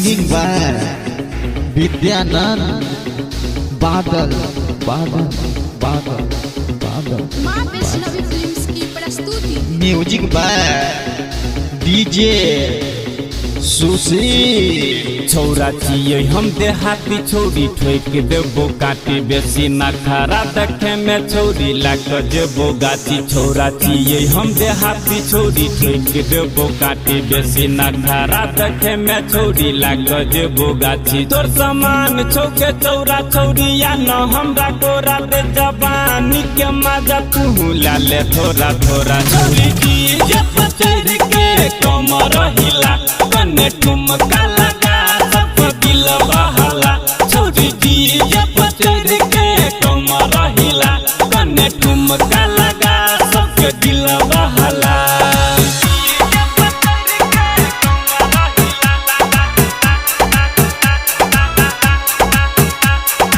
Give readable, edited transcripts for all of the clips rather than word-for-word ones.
Singing by Vidyanand Badal Badal Badal Badal. माँ Vaishnavi films की प्रस्तुति। Music by DJ Sushil. छौरा छियै हम देहाती छोरी ठोक देबो काटी बेसी ना खरा देखे में छौरी लाग जेबो गाची। छौरा छियै हम देहाती छोरी ठोक देबो काटी बेसी ना खरा देखे में छौरी लाग जेबो गाची। तोर समान छौके चौरा छौरिया न हमरा तोरा दे जवानी के मजा तू ला ले थोड़ा थोड़ा। छौरी की जे पचर के कमर हिला कने ठुमका लगा दिल बहला। छौरी डीजे पचर के कमर हिला कने ठुमका लगा सबके दिल बहला।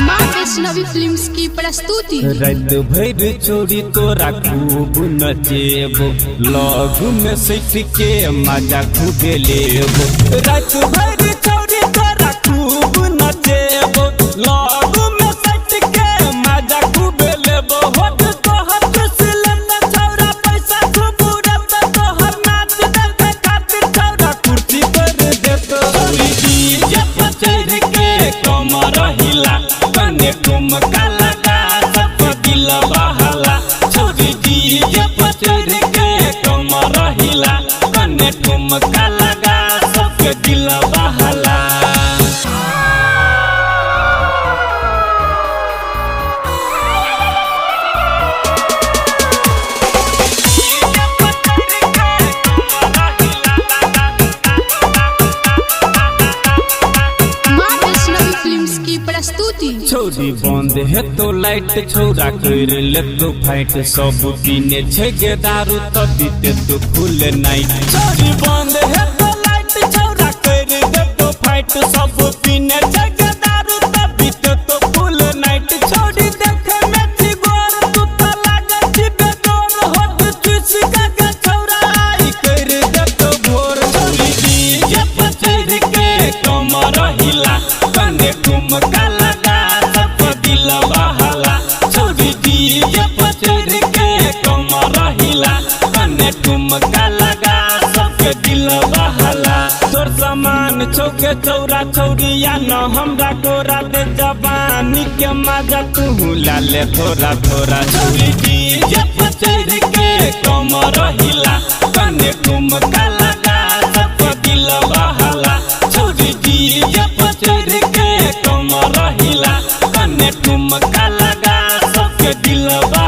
माँ वैष्णवी फिल्म्स की प्रस्तुति। रात भर छोड़ी तोरा खूब नचेबो लगू में सैठ के मजा खूब लेबो। रात भर छोड़ी तोरा खूब नचेबो लगू में सैठ के मजा खूब लेबो। होठ तोहर चुसलन छौरा पैसा खूब उड़त तोहर नाच देखे खातिर छौरा कुर्सी पर देतो। छौरी डीजे पचर के कमर हिला कने ठुमका लगा सबके दिल बहला। छौरी डीजे पचर के कमर हिला कने ठुमका लगा सबके दिल बहला। माँ वैष्णवी फिल्म्स की प्रस्तुति। छौरी बंद है तो लाइट छौरा कर ले तो फाइट सब पीने छे दारू तभी ते तो फुल नाइट। छौरी बंद है तो लाइट छौरा कर ले तो फाइट सब पीने छे दारू तभी ते तो फुल नाइट। छौरी देखे में चिगोर तू तो लागे चिबे जोर होट चुस के छौरा आई कर दे तो भोर। छौरी डीजे पचर के कमर हिला कने ठुमका लगा सबके दिल बहला। छौरी डीजे पचर के कमर हिला कने ठुमका लगा सबके दिल बहला। तोर समान छौके चौरा छौरिया न हमरा तोरा दे जवानी के मजा तू ला ले थोड़ा थोड़ा। छौरी डीजे पचर के कमर हिला कने ठुमका लगा सबके दिल बहला। छौरी डीजे पचर के कमर हिला कने ठुमका लगा सबके दिल बहला।